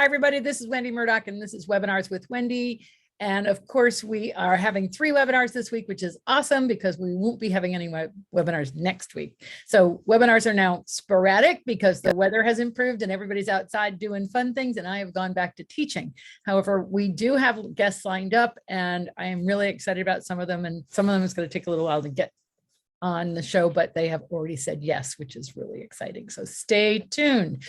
Hi, everybody. This is Wendy Murdoch, and this is Webinars with Wendy. And of course, we are having 3 webinars this week, which is awesome because we won't be having any webinars next week. So webinars are now sporadic because the weather has improved and everybody's outside doing fun things, and I have gone back to teaching. However, we do have guests lined up, and I am really excited about some of them, and some of them is going to take a little while to get on the show, but they have already said yes, which is really exciting. So stay tuned.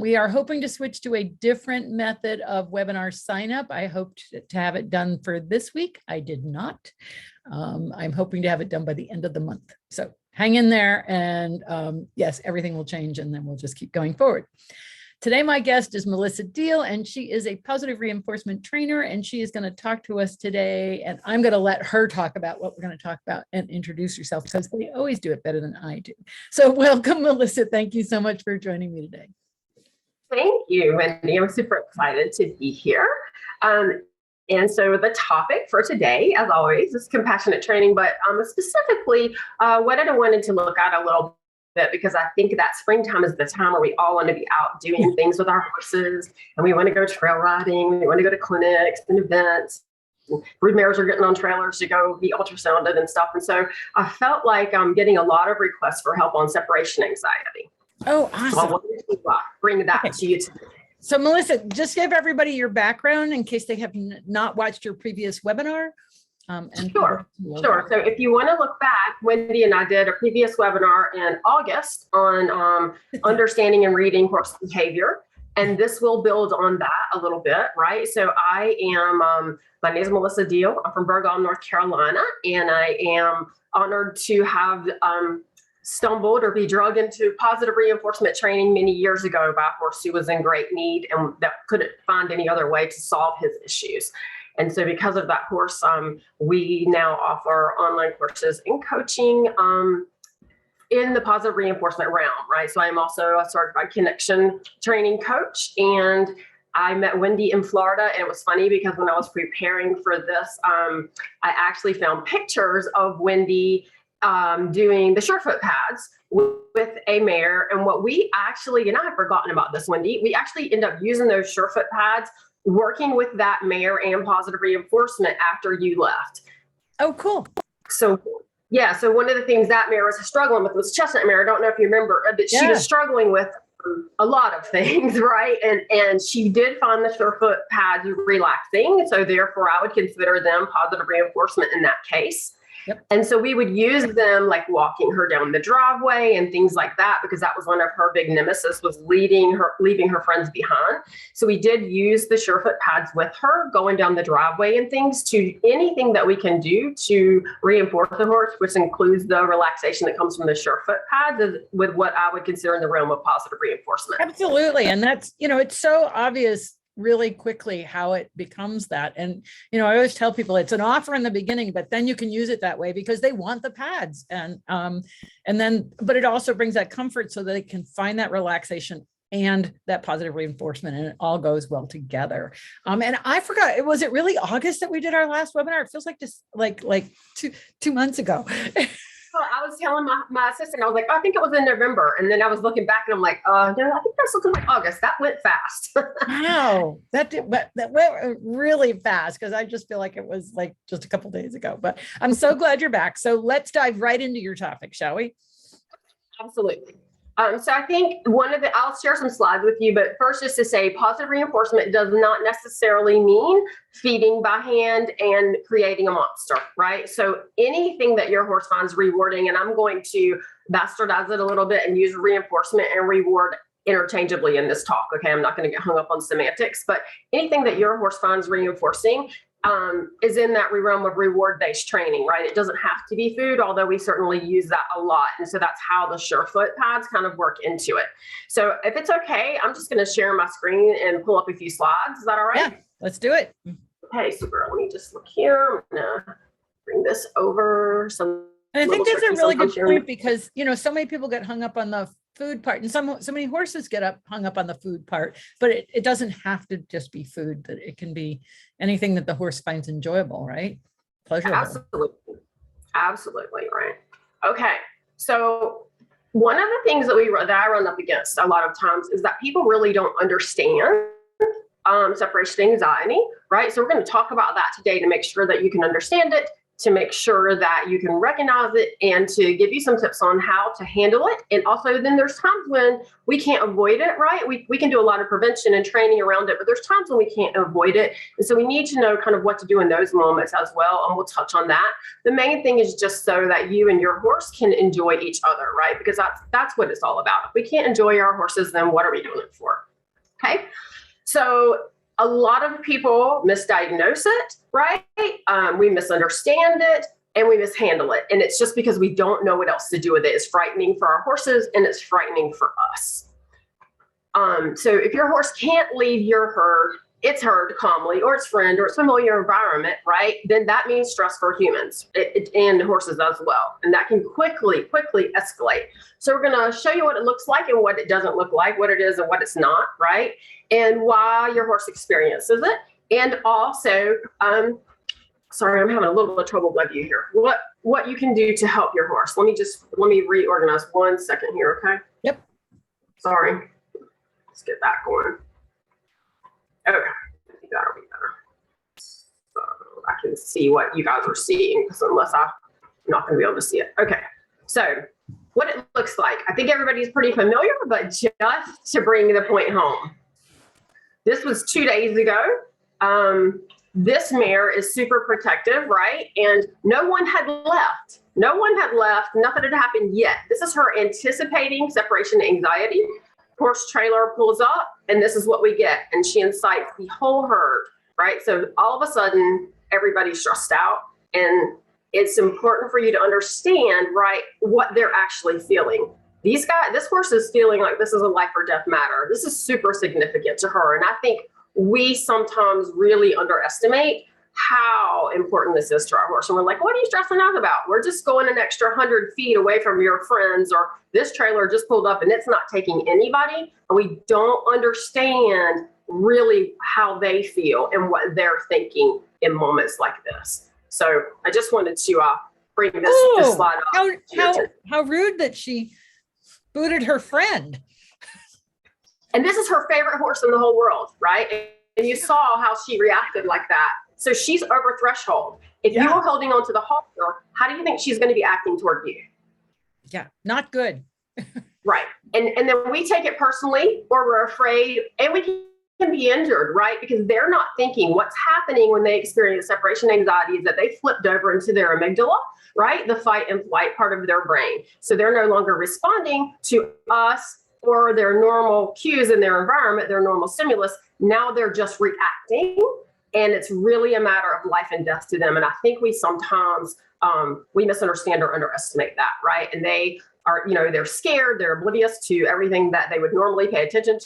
We are hoping to switch to a different method of webinar sign up. I hoped to have it done for this week. I did not. I'm hoping to have it done by the end of the month. So hang in there, and yes, everything will change, and then we'll just keep going forward. Today, my guest is Melissa Deal, and she is a positive reinforcement trainer, and she is going to talk to us today, and I'm going to let her talk about what we're going to talk about and introduce herself because they always do it better than I do. So welcome, Melissa. Thank you so much for joining me today. Thank you, Wendy. I'm super excited to be here. And so the topic for today, as always, is compassionate training, but specifically what I wanted to look at a little bit, because I think that springtime is the time where we all want to be out doing things with our horses, and we want to go trail riding, we want to go to clinics and events. Brood mares are getting on trailers to go be ultrasounded and stuff. And so I felt like I'm getting a lot of requests for help on separation anxiety. Oh, awesome. So I wanted to bring that to you today. So Melissa, just give everybody your background in case they have not watched your previous webinar. Sure. So if you want to look back, Wendy and I did a previous webinar in August on understanding and reading horse behavior. And this will build on that a little bit, right? So I am, my name is Melissa Deal. I'm from Burgaw, North Carolina, and I am honored to have stumbled or be drugged into positive reinforcement training many years ago by a horse who was in great need and that couldn't find any other way to solve his issues. And so because of that horse, we now offer online courses and coaching in the positive reinforcement realm, right? So I'm also a certified connection training coach, and I met Wendy in Florida, and it was funny because when I was preparing for this, I actually found pictures of Wendy doing the Surefoot pads with a mare. And what we actually, and I had forgotten about this, Wendy, we actually end up using those Surefoot pads, working with that mare and positive reinforcement after you left. Oh, cool. So yeah, so one of the things that mare was struggling with was chestnut mare. I don't know if you remember that she was struggling with a lot of things, right? And she did find the Surefoot pads relaxing. So therefore I would consider them positive reinforcement in that case. Yep. And so we would use them like walking her down the driveway and things like that, because that was one of her big nemesis, was leaving her friends behind. So we did use the Surefoot pads with her going down the driveway and things, to anything that we can do to reinforce the horse, which includes the relaxation that comes from the Surefoot pads, with what I would consider in the realm of positive reinforcement. Absolutely. And that's, it's so obvious really quickly how it becomes that. And, I always tell people it's an offer in the beginning, but then you can use it that way because they want the pads. And then, but it also brings that comfort so that they can find that relaxation and that positive reinforcement, and it all goes well together. And I forgot, was it really August that we did our last webinar? It feels like just like 2 months ago. I was telling my assistant, I was like, I think it was in November. And then I was looking back and I'm like, no, I think that's looking like August. That went fast. Wow. That went really fast, because I just feel like it was like just a couple of days ago. But I'm so glad you're back. So let's dive right into your topic, shall we? Absolutely. So I think I'll share some slides with you, but first, just to say, positive reinforcement does not necessarily mean feeding by hand and creating a monster, right? So anything that your horse finds rewarding, and I'm going to bastardize it a little bit and use reinforcement and reward interchangeably in this talk. Okay. I'm not going to get hung up on semantics, but anything that your horse finds reinforcing is in that realm of reward-based training, right? It doesn't have to be food, although we certainly use that a lot. And so that's how the Surefoot pads kind of work into it. So if it's okay, I'm just going to share my screen and pull up a few slides. Is that all right? Yeah, let's do it. Okay, super. Let me just look here. I'm going to bring this over. And I think that's a really good point, because, so many people get hung up on the food part, and so many horses get hung up on the food part, but it doesn't have to just be food. That it can be anything that the horse finds enjoyable, right? Pleasurable. Absolutely right. Okay, so one of the things that I run up against a lot of times is that people really don't understand separation anxiety, right? So we're going to talk about that today to make sure that you can understand it, to make sure that you can recognize it, and to give you some tips on how to handle it. And also then there's times when we can't avoid it, right? We can do a lot of prevention and training around it, but there's times when we can't avoid it. And so we need to know kind of what to do in those moments as well. And we'll touch on that. The main thing is just so that you and your horse can enjoy each other, right? Because that's what it's all about. If we can't enjoy our horses, then what are we doing it for? Okay. So a lot of people misdiagnose it, right? We misunderstand it and we mishandle it. And it's just because we don't know what else to do with it. It's frightening for our horses and it's frightening for us. So if your horse can't leave your herd, its herd calmly, or its friend, or its familiar environment, right? Then that means stress for humans and horses as well. And that can quickly escalate. So we're going to show you what it looks like and what it doesn't look like, what it is and what it's not, right? And why your horse experiences it. And also, sorry, I'm having a little bit of trouble with you here. What you can do to help your horse. Let me reorganize 1 second here, okay? Yep. Sorry. Let's get that going. Okay, I think that'll be better. So I can see what you guys are seeing, because unless I'm not going to be able to see it. Okay, so what it looks like. I think everybody's pretty familiar, but just to bring the point home. This was 2 days ago. This mare is super protective, right? And no one had left. Nothing had happened yet. This is her anticipating separation anxiety. Horse trailer pulls up, and this is what we get. And she incites the whole herd, right? So all of a sudden, everybody's stressed out. And it's important for you to understand, right, what they're actually feeling. This horse is feeling like this is a life or death matter. This is super significant to her. And I think we sometimes really underestimate how important this is to our horse. And we're like, what are you stressing out about? We're just going an extra 100 feet away from your friends, or this trailer just pulled up and it's not taking anybody. And we don't understand really how they feel and what they're thinking in moments like this. So I just wanted to bring this slide up. How rude that she booted her friend. And this is her favorite horse in the whole world, right? And you saw how she reacted like that. So she's over threshold. If you were holding on to the halter, how do you think she's going to be acting toward you? Yeah, not good. Right. And then we take it personally, or we're afraid, and we can be injured, right? Because they're not thinking what's happening when they experience separation anxiety is that they flipped over into their amygdala, right? The fight and flight part of their brain. So they're no longer responding to us or their normal cues in their environment, their normal stimulus. Now they're just reacting. And it's really a matter of life and death to them. And I think we sometimes, we misunderstand or underestimate that, right? And they are, they're scared, they're oblivious to everything that they would normally pay attention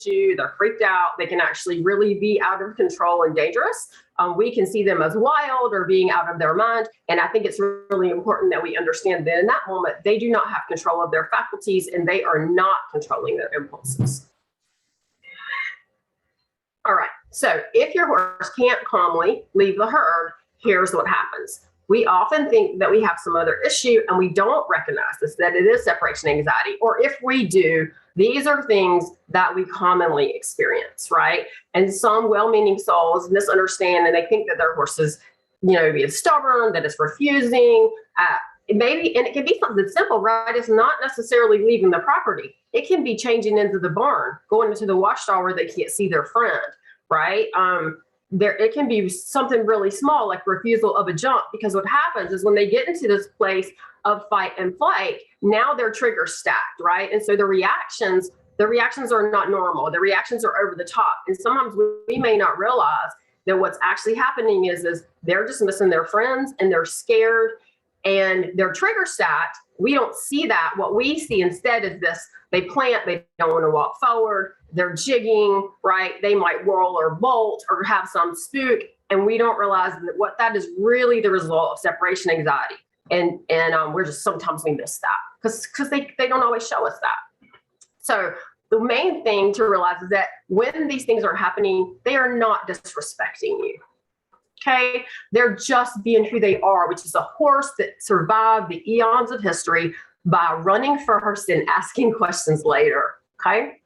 to. They're freaked out. They can actually really be out of control and dangerous. We can see them as wild or being out of their mind. And I think it's really important that we understand that in that moment, they do not have control of their faculties and they are not controlling their impulses. All right. So if your horse can't calmly leave the herd, here's what happens. We often think that we have some other issue and we don't recognize this, that it is separation anxiety. Or if we do, these are things that we commonly experience, right? And some well-meaning souls misunderstand and they think that their horse is, being stubborn, that it's refusing. Maybe, and it can be something simple, right? It's not necessarily leaving the property. It can be changing into the barn, going into the wash stall where they can't see their friend, right? It can be something really small, like refusal of a jump, because what happens is when they get into this place of fight and flight, now their trigger's stacked, right? And so the reactions are not normal. The reactions are over the top. And sometimes we may not realize that what's actually happening is they're just missing their friends and they're scared and their trigger stacked. We don't see that. What we see instead is this: they plant, they don't want to walk forward, they're jigging, right? They might whirl or bolt or have some spook. And we don't realize that what that is really the result of separation anxiety. And we're just, sometimes we miss that because they don't always show us that. So the main thing to realize is that when these things are happening, they are not disrespecting you. Okay, they're just being who they are, which is a horse that survived the eons of history by running first and asking questions later. Okay.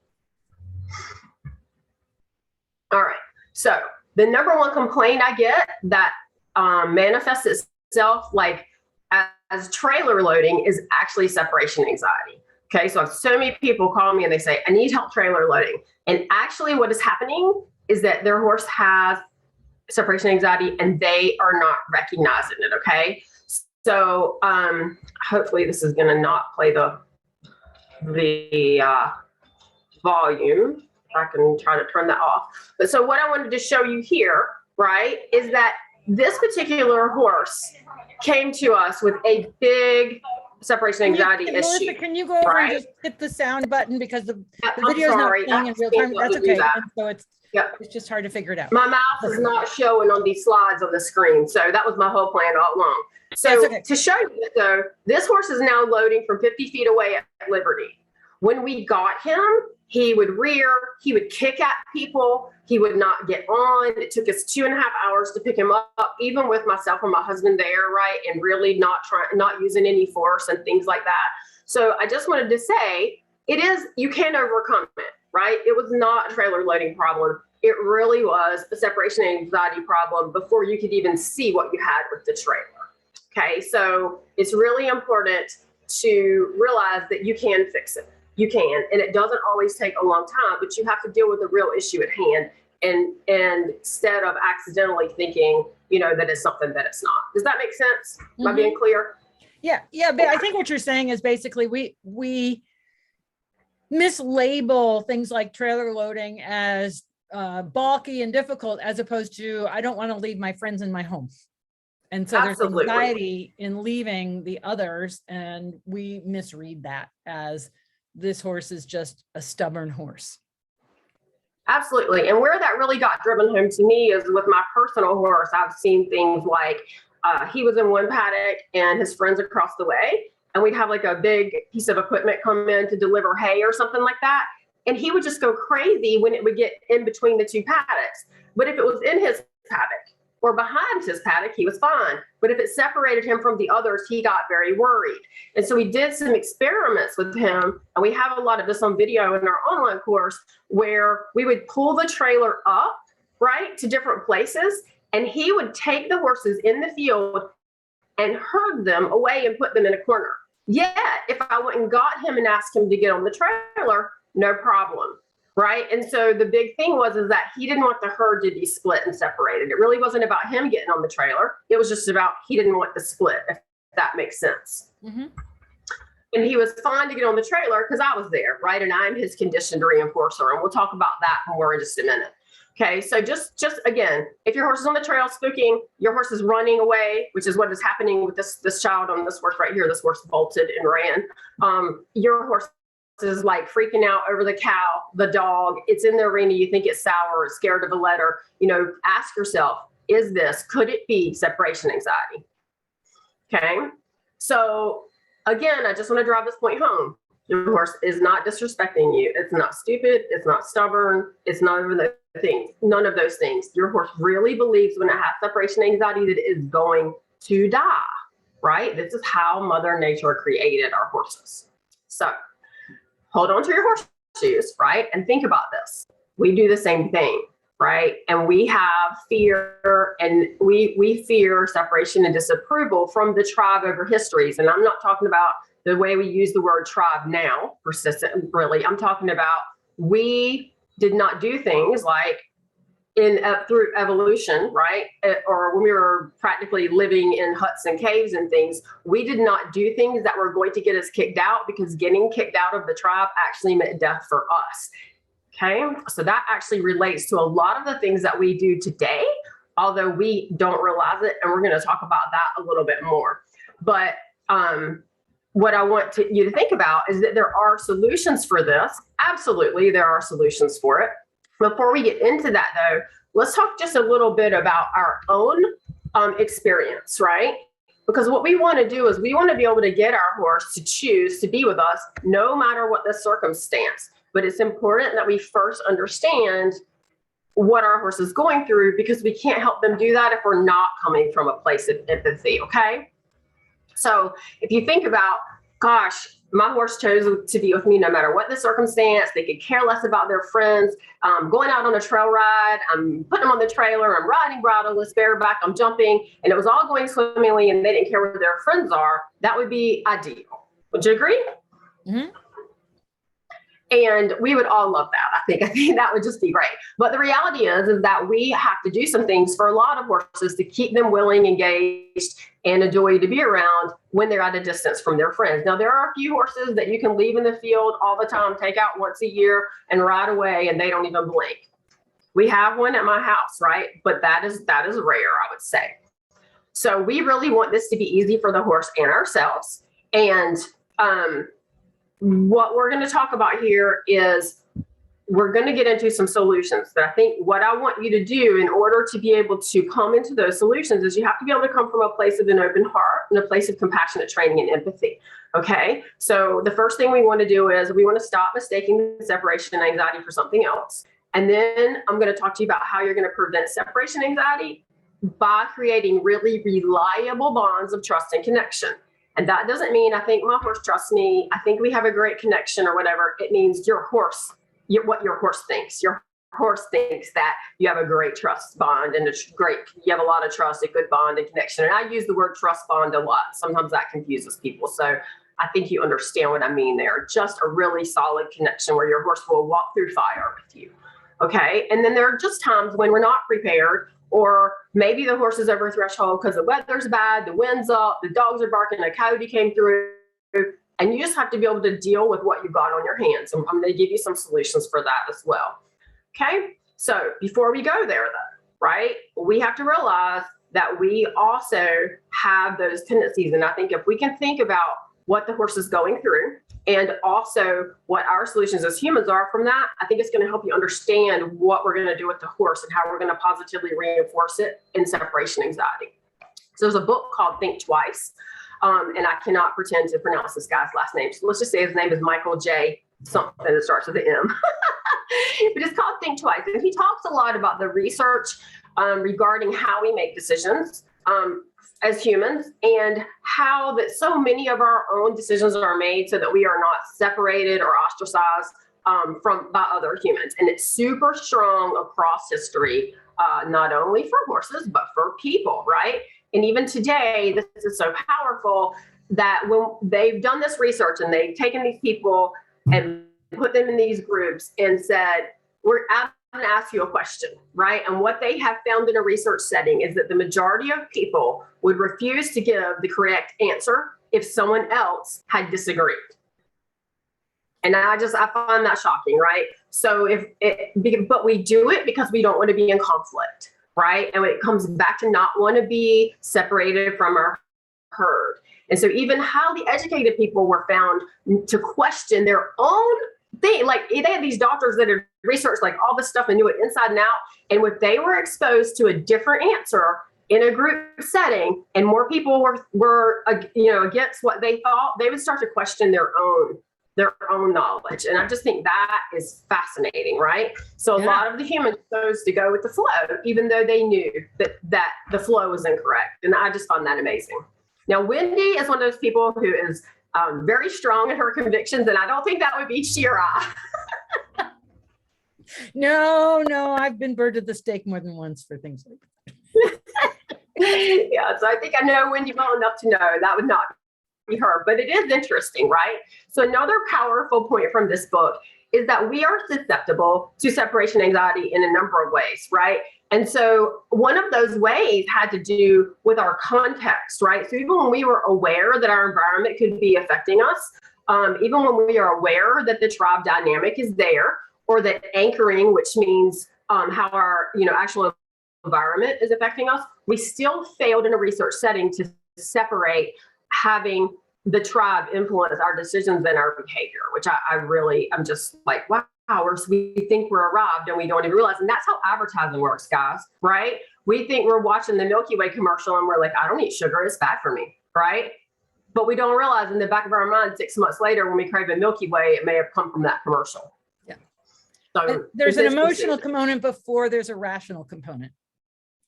All right. So the number one complaint I get that manifests itself like as trailer loading is actually separation anxiety. Okay, so I have so many people call me and they say, I need help trailer loading. And actually what is happening is that their horse has separation anxiety and they are not recognizing it, okay? So hopefully this is gonna not play the volume. I can try to turn that off. But so what I wanted to show you here, right, is that this particular horse came to us with a big separation anxiety issue. Melissa, can you go over right? and just hit the sound button because the I'm video is not sorry. playing in real time. That's okay. And so it's just hard to figure it out. My mouse is not showing on these slides on the screen. So that was my whole plan all along. So to show you though, this horse is now loading from 50 feet away at Liberty. When we got him, he would rear, he would kick at people, he would not get on. It took us 2.5 hours to pick him up, even with myself and my husband there, right? And really not using any force and things like that. So I just wanted to say, you can overcome it, right? It was not a trailer loading problem. It really was a separation anxiety problem before you could even see what you had with the trailer. Okay, so it's really important to realize that you can fix it. You can, and it doesn't always take a long time, but you have to deal with the real issue at hand, and instead of accidentally thinking, that it's something that it's not. Does that make sense? Am I being clear? Yeah, but I think what you're saying is basically we mislabel things like trailer loading as bulky and difficult, as opposed to I don't want to leave my friends in my home. And so there's anxiety in leaving the others, and we misread that as this horse is just a stubborn horse. Absolutely. And where that really got driven home to me is with my personal horse. I've seen things like he was in one paddock and his friends across the way, and we'd have like a big piece of equipment come in to deliver hay or something like that. And he would just go crazy when it would get in between the two paddocks. But if it was in his paddock or behind his paddock, he was fine. But if it separated him from the others, he got very worried. And so we did some experiments with him, and we have a lot of this on video in our online course, where we would pull the trailer up, right, to different places, and he would take the horses in the field and herd them away and put them in a corner. Yet, if I went and got him and asked him to get on the trailer, no problem. Right. And so the big thing was that he didn't want the herd to be split and separated. It really wasn't about him getting on the trailer. It was just about he didn't want the split, if that makes sense. And he was fine to get on the trailer because I was there. Right. And I'm his conditioned reinforcer. And we'll talk about that more in just a minute. Okay. So just again, if your horse is on the trail spooking, your horse is running away, which is what is happening with this child on this horse right here. This horse bolted and ran. Your horse is like freaking out over the cow, the dog, it's in the arena, you think it's sour, it's scared of a letter, ask yourself, could it be separation anxiety? Okay. So again, I just want to drive this point home. Your horse is not disrespecting you. It's not stupid. It's not stubborn. It's none of those things. Your horse really believes when it has separation anxiety that it is going to die, right? This is how Mother Nature created our horses. So hold on to your horseshoes, right? And think about this. We do the same thing, right? And we have fear, and we fear separation and disapproval from the tribe over histories. And I'm not talking about the way we use the word tribe now, persistent, really. I'm talking about we did not do things like through evolution, right? Or when we were practically living in huts and caves and things, we did not do things that were going to get us kicked out, because getting kicked out of the tribe actually meant death for us. Okay, so that actually relates to a lot of the things that we do today, although we don't realize it, and we're going to talk about that a little bit more. But what I want you to think about is that there are solutions for this. Absolutely, there are solutions for it. Before we get into that, though, let's talk just a little bit about our own experience, right? Because what we want to do is we want to be able to get our horse to choose to be with us no matter what the circumstance. But it's important that we first understand what our horse is going through, because we can't help them do that if we're not coming from a place of empathy, okay? So if you think about gosh, my horse chose to be with me no matter what the circumstance. They could care less about their friends. Going out on a trail ride, I'm putting them on the trailer, I'm riding bridleless, bareback, I'm jumping, and it was all going swimmingly and they didn't care where their friends are. That would be ideal. Would you agree? Mm-hmm. And we would all love that. I think that would just be great. But the reality is that we have to do some things for a lot of horses to keep them willing, engaged, and a joy to be around when they're at a distance from their friends. Now, there are a few horses that you can leave in the field all the time, take out once a year and ride away, and they don't even blink. We have one at my house, right? But that is rare, I would say. So we really want this to be easy for the horse and ourselves. And what we're going to talk about here is we're going to get into some solutions. But I think what I want you to do in order to be able to come into those solutions is you have to be able to come from a place of an open heart and a place of compassionate training and empathy. Okay. So the first thing we want to do is we want to stop mistaking separation anxiety for something else. And then I'm going to talk to you about how you're going to prevent separation anxiety by creating really reliable bonds of trust and connection. And that doesn't mean I think my horse trusts me, I think we have a great connection or whatever. It means your horse, what your horse thinks. Your horse thinks that you have a great trust bond and you have a lot of trust, a good bond and connection. And I use the word trust bond a lot. Sometimes that confuses people. So I think you understand what I mean there. Just a really solid connection where your horse will walk through fire with you. Okay. And then there are just times when we're not prepared, or maybe the horse is over threshold because the weather's bad, the wind's up, the dogs are barking, a coyote came through, and you just have to be able to deal with what you've got on your hands. And I'm going to give you some solutions for that as well. Okay. So before we go there though, right, we have to realize that we also have those tendencies. And I think if we can think about what the horse is going through and also what our solutions as humans are from that, I think it's going to help you understand what we're going to do with the horse and how we're going to positively reinforce it in separation anxiety. So there's a book called Think Twice, and I cannot pretend to pronounce this guy's last name. So let's just say his name is Michael J. something that starts with an M. But it's called Think Twice. And he talks a lot about the research regarding how we make decisions as humans, and how that so many of our own decisions are made so that we are not separated or ostracized by other humans. And it's super strong across history, not only for horses, but for people, right? And even today, this is so powerful that when they've done this research and they've taken these people and put them in these groups and said, I'm going to ask you a question, right? And what they have found in a research setting is that the majority of people would refuse to give the correct answer if someone else had disagreed. And I find that shocking, right? So but we do it because we don't want to be in conflict, right? And when it comes back to not want to be separated from our herd. And so even highly educated people were found to question their own thing. Like they had these doctors that had researched like all this stuff and knew it inside and out. And if they were exposed to a different answer in a group setting and more people were against what they thought, they would start to question their own knowledge. And I just think that is fascinating, right? So a lot of the humans chose to go with the flow, even though they knew that the flow was incorrect. And I just found that amazing. Now, Wendy is one of those people who is very strong in her convictions, and I don't think that would be Shira. No, I've been burned at the stake more than once for things like that. Yeah, so I think I know Wendy well enough to know that would not be her, but it is interesting, right? So another powerful point from this book is that we are susceptible to separation anxiety in a number of ways, right? And so one of those ways had to do with our context, right? So even when we were aware that our environment could be affecting us, even when we are aware that the tribe dynamic is there, or that anchoring, which means how our actual environment is affecting us, we still failed in a research setting to separate having the tribe influence our decisions and our behavior, which I'm just like, wow, we think we're arrived and we don't even realize. And that's how advertising works, guys, right? We think we're watching the Milky Way commercial and we're like, I don't eat sugar, it's bad for me, right? But we don't realize in the back of our mind, 6 months later, when we crave a Milky Way, it may have come from that commercial. Yeah. So there's an emotional component before there's a rational component.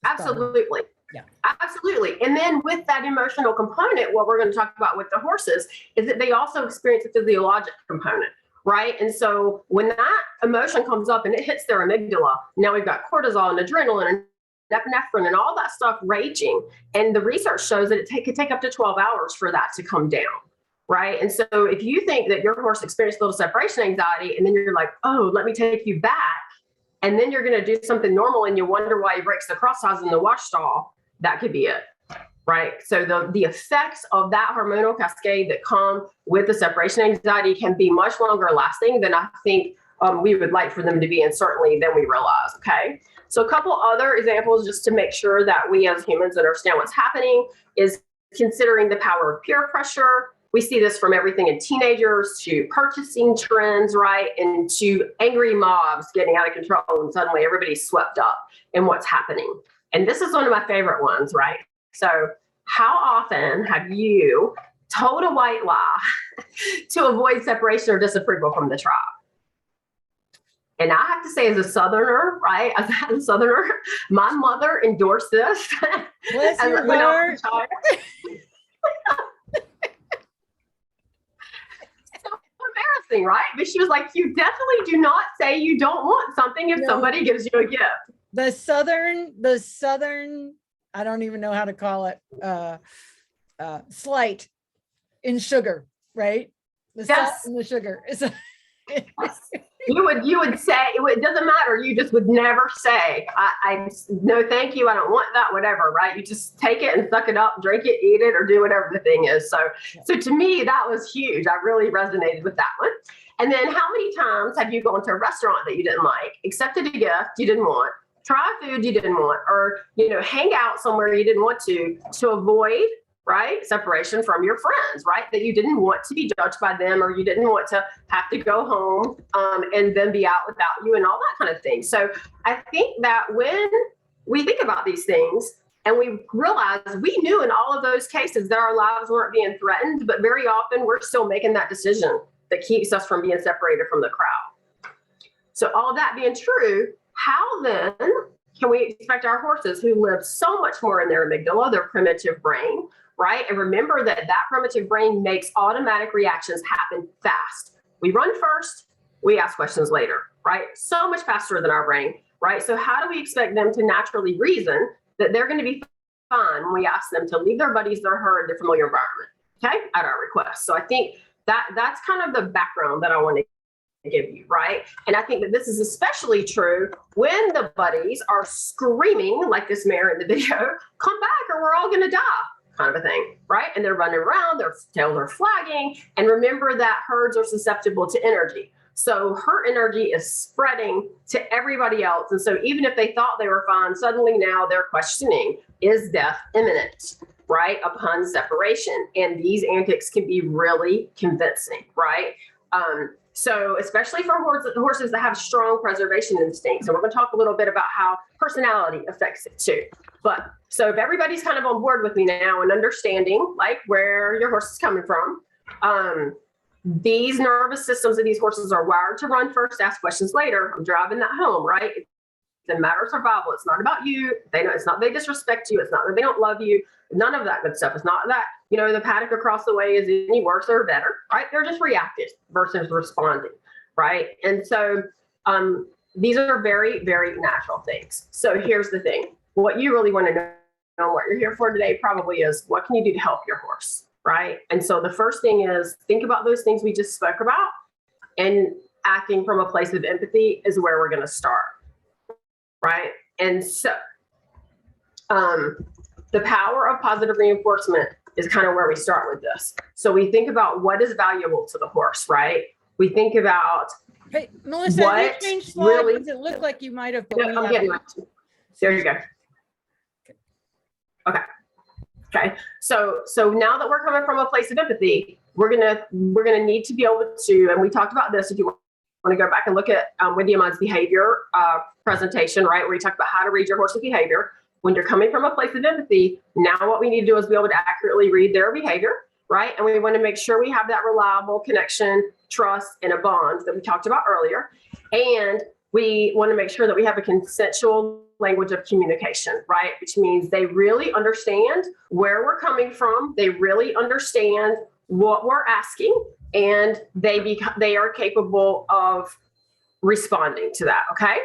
Absolutely. Yeah. Absolutely. And then with that emotional component, what we're going to talk about with the horses is that they also experience a physiologic component, right? And so when that emotion comes up and it hits their amygdala, now we've got cortisol and adrenaline and epinephrine and all that stuff raging. And the research shows that it could take up to 12 hours for that to come down, right? And so if you think that your horse experienced a little separation anxiety and then you're like, oh, let me take you back, and then you're going to do something normal and you wonder why he breaks the cross ties in the wash stall, that could be it, right? So the effects of that hormonal cascade that come with the separation anxiety can be much longer lasting than I think we would like for them to be, and certainly than we realize, okay? So a couple other examples just to make sure that we as humans understand what's happening is considering the power of peer pressure. We see this from everything in teenagers to purchasing trends, right? And to angry mobs getting out of control and suddenly everybody's swept up in what's happening. And this is one of my favorite ones, right? So how often have you told a white lie to avoid separation or disapproval from the tribe? And I have to say, as a Southerner, right? As a Southerner, my mother endorsed this. Bless your when I heart. was a child. Embarrassing, right? But she was like, you definitely do not say you don't want something if somebody gives you a gift. The Southern, I don't even know how to call it, slight in sugar, right? The salt and the sugar. You would say, it doesn't matter. You just would never say, I no, thank you. I don't want that, whatever, right? You just take it and suck it up, drink it, eat it, or do whatever the thing is. So to me, that was huge. I really resonated with that one. And then how many times have you gone to a restaurant that you didn't like, accepted a gift you didn't want, try food you didn't want, or, hang out somewhere you didn't want to avoid, right, separation from your friends, right, that you didn't want to be judged by them, or you didn't want to have to go home and then be out without you and all that kind of thing. So I think that when we think about these things and we realize we knew in all of those cases that our lives weren't being threatened, but very often we're still making that decision that keeps us from being separated from the crowd. So all of that being true, how then can we expect our horses, who live so much more in their amygdala, their primitive brain, right? And remember that primitive brain makes automatic reactions happen fast. We run first, we ask questions later, right? So much faster than our brain, right? So how do we expect them to naturally reason that they're going to be fine when we ask them to leave their buddies, their herd, their familiar environment, okay, at our request? So I think that's kind of the background that I want to give you, right? And I think that this is especially true when the buddies are screaming like this mare in the video, come back or we're all going to die, kind of a thing, right? And they're running around, their tails are flagging. And remember that herds are susceptible to energy. So her energy is spreading to everybody else. And so even if they thought they were fine, suddenly now they're questioning, is death imminent, right, upon separation? And these antics can be really convincing, right? So especially for horses that have strong preservation instincts. And we're going to talk a little bit about how personality affects it too. But so if everybody's kind of on board with me now and understanding like where your horse is coming from, these nervous systems of these horses are wired to run first, ask questions later. I'm driving that home, right? It's a matter of survival. It's not about you. It's not they disrespect you. It's not that they don't love you. None of that good stuff. It's not that, the paddock across the way is any worse or better, right? They're just reactive versus responding, right? And so these are very, very natural things. So here's the thing. What you really want to know, what you're here for today probably is, what can you do to help your horse, right? And so the first thing is think about those things we just spoke about, and acting from a place of empathy is where we're going to start, right? And so the power of positive reinforcement is kind of where we start with this. So we think about what is valuable to the horse, right? We think about, hey, Melissa, have you changed slides? Really, Does it look like you might have? I'm getting it. There you go. Okay. So now that we're coming from a place of empathy, we're gonna need to be able to, and we talked about this. If you want to go back and look at Wendy and mine's behavior presentation, right, where you talk about how to read your horse's behavior. When you're coming from a place of empathy, now what we need to do is be able to accurately read their behavior, right? And we want to make sure we have that reliable connection, trust, and a bond that we talked about earlier. And we want to make sure that we have a consensual language of communication, right? Which means they really understand where we're coming from. They really understand what we're asking, and they are capable of responding to that. Okay.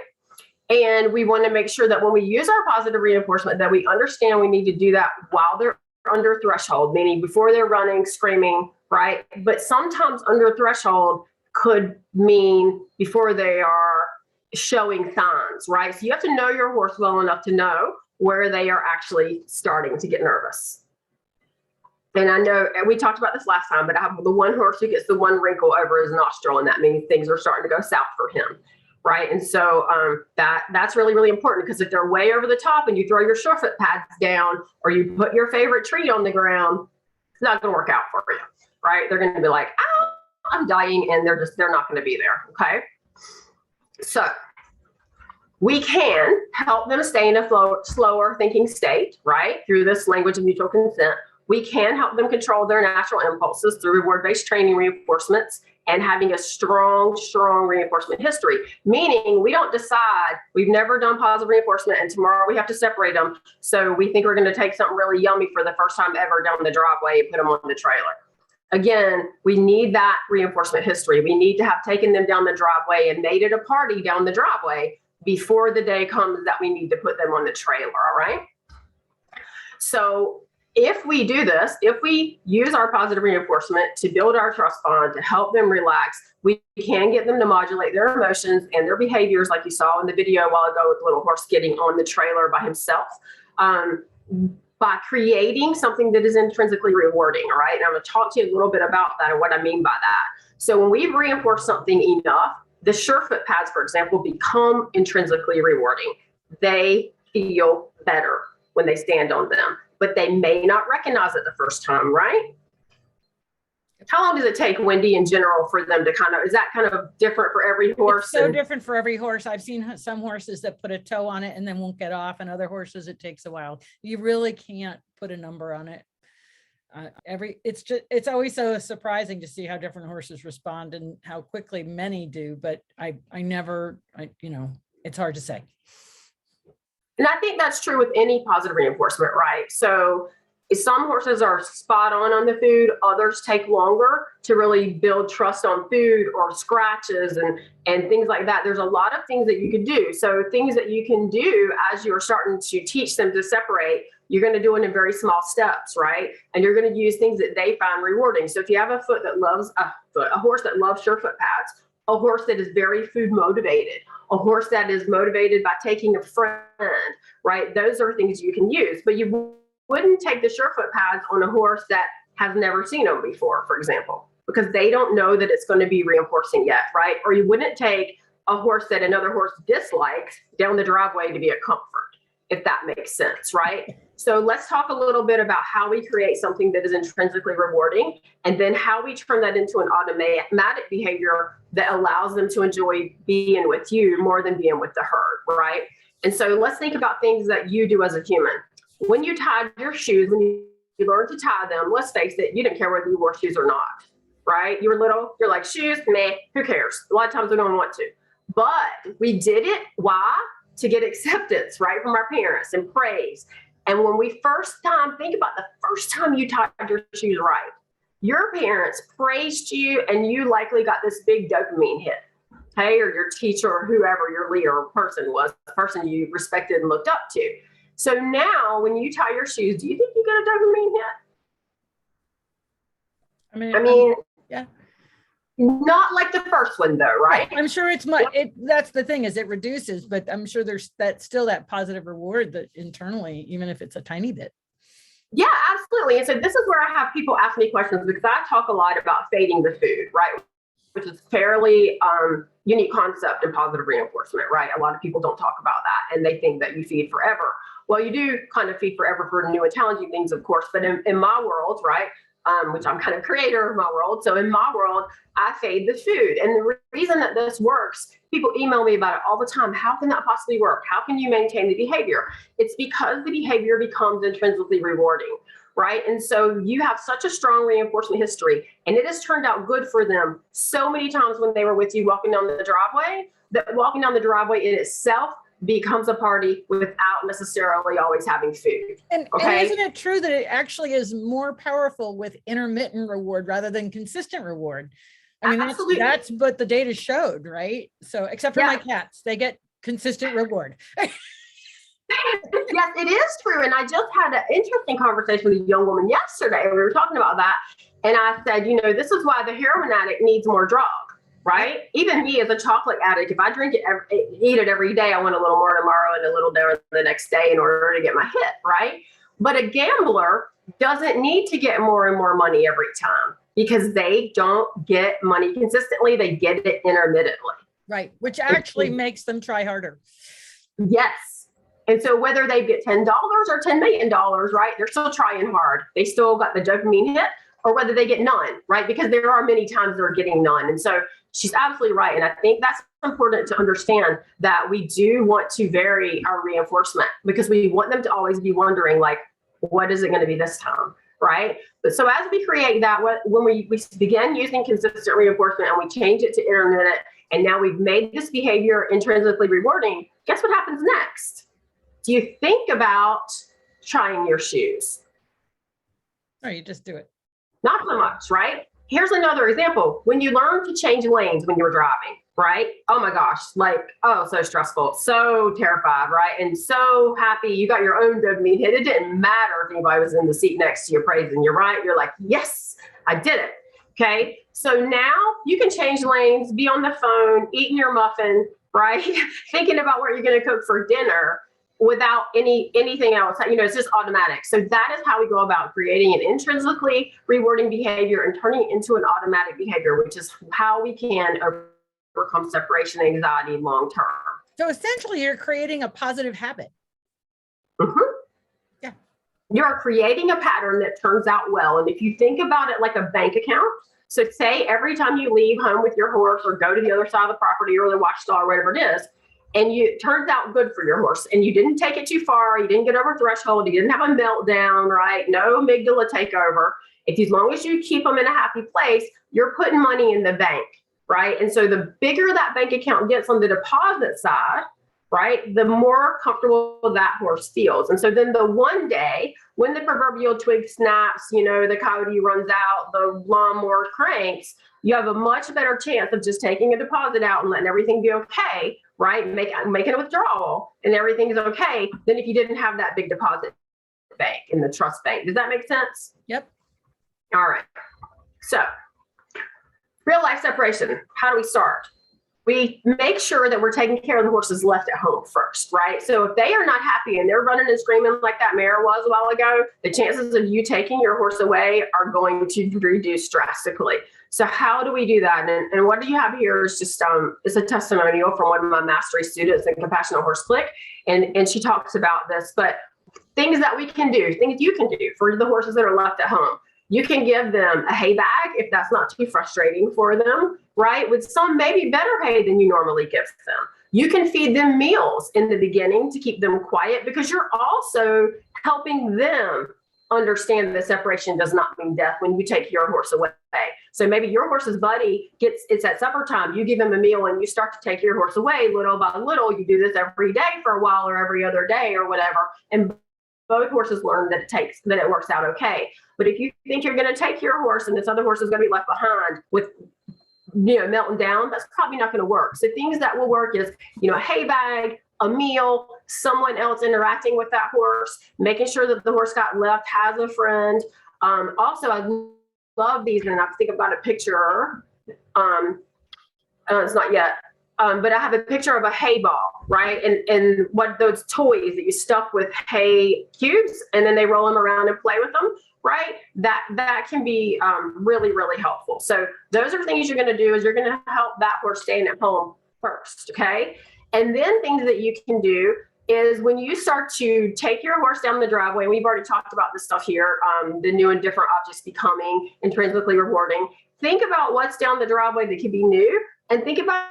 And we want to make sure that when we use our positive reinforcement, that we understand we need to do that while they're under threshold, meaning before they're running, screaming, right? But sometimes under threshold could mean before they are showing signs, right? So you have to know your horse well enough to know where they are actually starting to get nervous. And I know, and we talked about this last time, but I have the one horse who gets the one wrinkle over his nostril, and that means things are starting to go south for him, right? And so that's really, really important, because if they're way over the top and you throw your surefoot pads down or you put your favorite treat on the ground, it's not going to work out for you, right? They're going to be like, "Ow, I'm dying," and they're not going to be there. Okay. So we can help them stay in a slower thinking state, right? Through this language of mutual consent. We can help them control their natural impulses through reward-based training reinforcements and having a strong reinforcement history. Meaning we don't decide, we've never done positive reinforcement and tomorrow we have to separate them. So we think we're going to take something really yummy for the first time ever down the driveway and put them on the trailer. Again, we need that reinforcement history. We need to have taken them down the driveway and made it a party down the driveway before the day comes that we need to put them on the trailer, all right? So if we do this, if we use our positive reinforcement to build our trust bond, to help them relax, we can get them to modulate their emotions and their behaviors, like you saw in the video a while ago with the little horse getting on the trailer by himself, by creating something that is intrinsically rewarding, all right? And I'm going to talk to you a little bit about that and what I mean by that. So when we reinforce something enough, the surefoot pads, for example, become intrinsically rewarding. They feel better when they stand on them, but they may not recognize it the first time, right? How long does it take, Wendy, in general, for them to is that kind of different for every horse? It's so different for every horse. I've seen some horses that put a toe on it and then won't get off, and other horses it takes a while. You really can't put a number on it. It's always so surprising to see how different horses respond and how quickly many do, but it's hard to say. And I think that's true with any positive reinforcement, right? So some horses are spot on the food, others take longer to really build trust on food or scratches and things like that. There's a lot of things that you could do. So things that you can do as you're starting to teach them to separate, you're going to do it in very small steps, right? And you're going to use things that they find rewarding. So if you have a horse that loves surefoot pads, a horse that is very food motivated, a horse that is motivated by taking a friend, right? Those are things you can use, but you wouldn't take the surefoot pads on a horse that has never seen them before, for example, because they don't know that it's going to be reinforcing yet, right? Or you wouldn't take a horse that another horse dislikes down the driveway to be a comfort, if that makes sense, right? So let's talk a little bit about how we create something that is intrinsically rewarding, and then how we turn that into an automatic behavior that allows them to enjoy being with you more than being with the herd, right? And so let's think about things that you do as a human. When you tied your shoes, when you learned to tie them, let's face it, you didn't care whether you wore shoes or not, right? You were little, you're like, shoes, meh, who cares? A lot of times we don't want to. But we did it, why? To get acceptance, right, from our parents and praise. And when we think about the first time you tied your shoes right, your parents praised you and you likely got this big dopamine hit, okay? Or your teacher or whoever your leader or person was, the person you respected and looked up to. So now when you tie your shoes, do you think you get a dopamine hit? I mean, yeah. Not like the first one though, right? I'm sure it's that's the thing, is it reduces, but I'm sure there's still that positive reward that internally, even if it's a tiny bit. Yeah, absolutely. And so this is where I have people ask me questions, because I talk a lot about fading the food, right? Which is fairly unique concept in positive reinforcement, right? A lot of people don't talk about that, and they think that you feed forever. Well, you do kind of feed forever for new and challenging things, of course, but in my world, right, which I'm kind of creator of my world. So in my world, I fade the food. And the reason that this works, people email me about it all the time. How can that possibly work? How can you maintain the behavior? It's because the behavior becomes intrinsically rewarding, right? And so you have such a strong reinforcement history, and it has turned out good for them so many times when they were with you walking down the driveway, that walking down the driveway in itself becomes a party without necessarily always having food. And Okay. isn't it true that it actually is more powerful with intermittent reward rather than consistent reward? I mean, Absolutely. that's what the data showed, right? So except for my cats, they get consistent reward. Yes, it is true. And I just had an interesting conversation with a young woman yesterday. We were talking about that. And I said, you know, this is why the heroin addict needs more drug, right? Even me as a chocolate addict, if I drink it, eat it every day, I want a little more tomorrow and a little more the next day in order to get my hit, right? But a gambler doesn't need to get more and more money every time because they don't get money consistently. They get it intermittently. Right. Which actually makes them try harder. Yes. And so whether they get $10 or $10 million, right, they're still trying hard. They still got the dopamine hit, or whether they get none, right? Because there are many times they're getting none. And so she's absolutely right. And I think that's important to understand, that we do want to vary our reinforcement because we want them to always be wondering, like, what is it going to be this time, right? But so as we create that, when we begin using consistent reinforcement and we change it to intermittent, and now we've made this behavior intrinsically rewarding, guess what happens next? Do you think about trying your shoes? Or you just do it. Not so much, right? Here's another example. When you learn to change lanes when you're driving, right? Oh my gosh, like, oh, so stressful, so terrified, right? And so happy you got your own dopamine hit. It didn't matter if anybody was in the seat next to you praising you, right? You're like, yes, I did it. Okay. So now you can change lanes, be on the phone, eating your muffin, right? Thinking about what you're going to cook for dinner without anything else. You know, it's just automatic. So that is how we go about creating an intrinsically rewarding behavior and turning it into an automatic behavior, which is how we can overcome separation anxiety long term. So essentially you're creating a positive habit. Mm-hmm. Yeah. You're creating a pattern that turns out well. And if you think about it like a bank account, so say every time you leave home with your horse or go to the other side of the property or the watchdog, whatever it is, and it turns out good for your horse and you didn't take it too far, you didn't get over threshold, you didn't have a meltdown, right? No amygdala takeover. As long as you keep them in a happy place, you're putting money in the bank, right? And so the bigger that bank account gets on the deposit side, right, the more comfortable that horse feels. And so then the one day when the proverbial twig snaps, you know, the coyote runs out, the lawnmower cranks, you have a much better chance of just taking a deposit out and letting everything be okay, right? Making a withdrawal and everything is okay than if you didn't have that big deposit bank in the trust bank. Does that make sense? Yep. All right. So real life separation. How do we start? We make sure that we're taking care of the horses left at home first, right? So if they are not happy and they're running and screaming like that mare was a while ago, the chances of you taking your horse away are going to reduce drastically. So how do we do that? And what you have here is just it's a testimonial from one of my mastery students in Compassionate Horse Click, and she talks about this. But things that we can do, things you can do for the horses that are left at home. You can give them a hay bag if that's not too frustrating for them, right? With some maybe better hay than you normally give them. You can feed them meals in the beginning to keep them quiet because you're also helping them understand that separation does not mean death when you take your horse away. So maybe your horse's buddy it's at supper time, you give him a meal and you start to take your horse away little by little. You do this every day for a while or every other day or whatever. And both horses learn that it works out okay. But if you think you're going to take your horse and this other horse is going to be left behind with, you know, melting down, that's probably not going to work. So things that will work is, you know, a hay bag, a meal, someone else interacting with that horse, making sure that the horse got left has a friend. Also, I love these, and I think I've got a picture. It's not yet. But I have a picture of a hay ball, right? And what those toys that you stuff with hay cubes and then they roll them around and play with them, right? That can be really, really helpful. So those are things you're going to do is you're going to help that horse staying at home first, okay? And then things that you can do is when you start to take your horse down the driveway, we've already talked about this stuff here, the new and different objects becoming intrinsically rewarding. Think about what's down the driveway that could be new and think about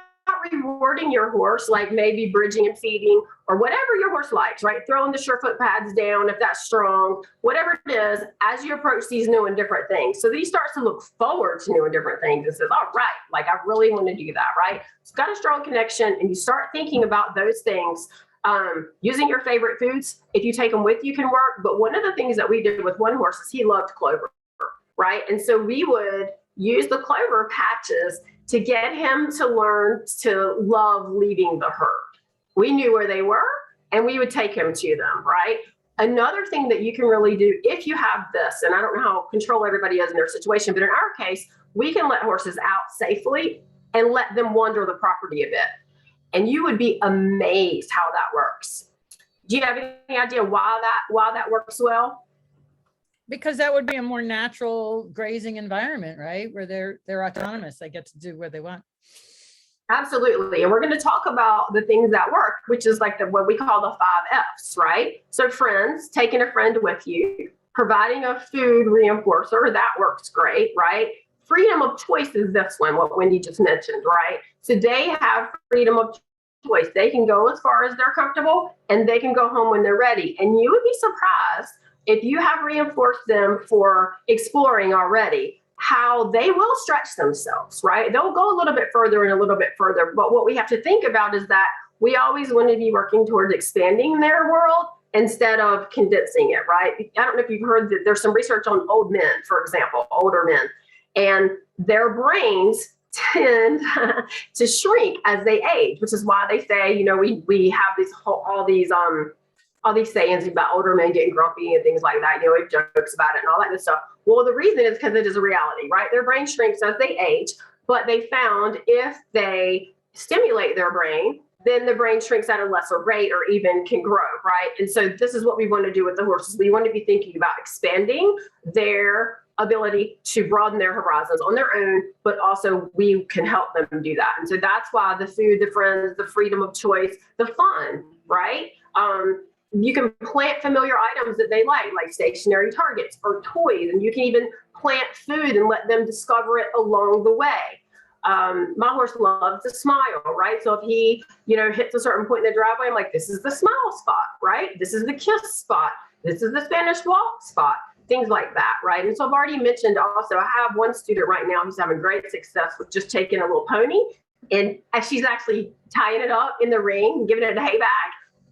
rewarding your horse, like maybe bridging and feeding or whatever your horse likes, right? Throwing the surefoot pads down if that's strong, whatever it is, as you approach these new and different things. So that he starts to look forward to new and different things and says, all right, like I really want to do that, right? It's got a strong connection, and you start thinking about those things. Using your favorite foods, if you take them with you, can work. But one of the things that we did with one horse is he loved clover, right? And so we would use the clover patches to get him to learn to love leaving the herd. We knew where they were, and we would take him to them, right? Another thing that you can really do if you have this, and I don't know how control everybody is in their situation, but in our case, we can let horses out safely and let them wander the property a bit. And you would be amazed how that works. Do you have any idea why that works well? Because that would be a more natural grazing environment, right? Where they're autonomous. They get to do what they want. Absolutely. And we're going to talk about the things that work, which is like what we call the 5 F's, right? So friends, taking a friend with you, providing a food reinforcer, that works great, right? Freedom of choice is this one, what Wendy just mentioned, right? So they have freedom of choice. They can go as far as they're comfortable, and they can go home when they're ready. And you would be surprised if you have reinforced them for exploring already, how they will stretch themselves, right? They'll go a little bit further and a little bit further. But what we have to think about is that we always want to be working towards expanding their world instead of condensing it, right? I don't know if you've heard that there's some research on old men, for example, older men, and their brains tend to shrink as they age, which is why they say, you know, we have all these sayings about older men getting grumpy and things like that. You know, we have jokes about it and all that good stuff. Well, the reason is because it is a reality, right? Their brain shrinks as they age, but they found if they stimulate their brain, then the brain shrinks at a lesser rate or even can grow, right? And so this is what we want to do with the horses. We want to be thinking about expanding their ability to broaden their horizons on their own, but also we can help them do that. And so that's why the food, the friends, the freedom of choice, the fun, right? You can plant familiar items that they like stationary targets or toys, and you can even plant food and let them discover it along the way. My horse loves to smile, right? So if he, hits a certain point in the driveway, I'm like, this is the smile spot, right? This is the kiss spot. This is the Spanish walk spot, things like that, right? And so I've already mentioned also, I have one student right now who's having great success with just taking a little pony, and as she's actually tying it up in the ring, giving it a hay bag,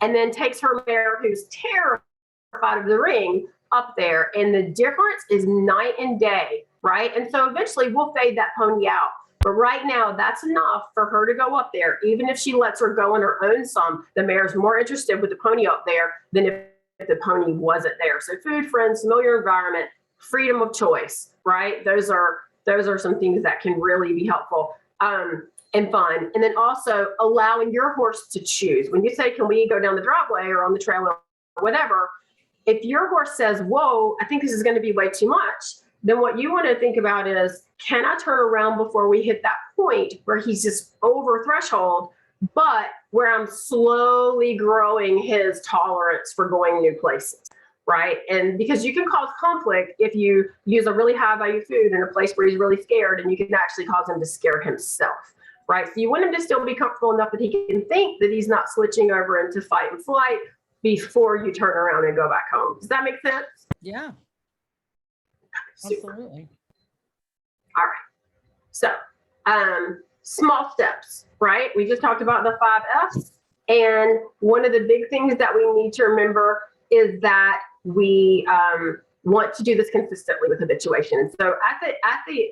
and then takes her mare who's terrified of the ring up there. And the difference is night and day, right? And so eventually we'll fade that pony out. But right now, that's enough for her to go up there. Even if she lets her go on her own some, the mare's more interested with the pony up there than if the pony wasn't there. So food, friends, familiar environment, freedom of choice, right? Those are some things that can really be helpful. And fun. And then also allowing your horse to choose. When you say, can we go down the driveway or on the trail or whatever, if your horse says, whoa, I think this is going to be way too much, then what you want to think about is, can I turn around before we hit that point where he's just over threshold, but where I'm slowly growing his tolerance for going new places, right? And because you can cause conflict if you use a really high value food in a place where he's really scared, and you can actually cause him to scare himself. Right. So you want him to still be comfortable enough that he can think that he's not switching over into fight and flight before you turn around and go back home. Does that make sense? Yeah. Super. Absolutely. All right. So small steps, right? We just talked about the 5 F's. And one of the big things that we need to remember is that we want to do this consistently with habituation. So at the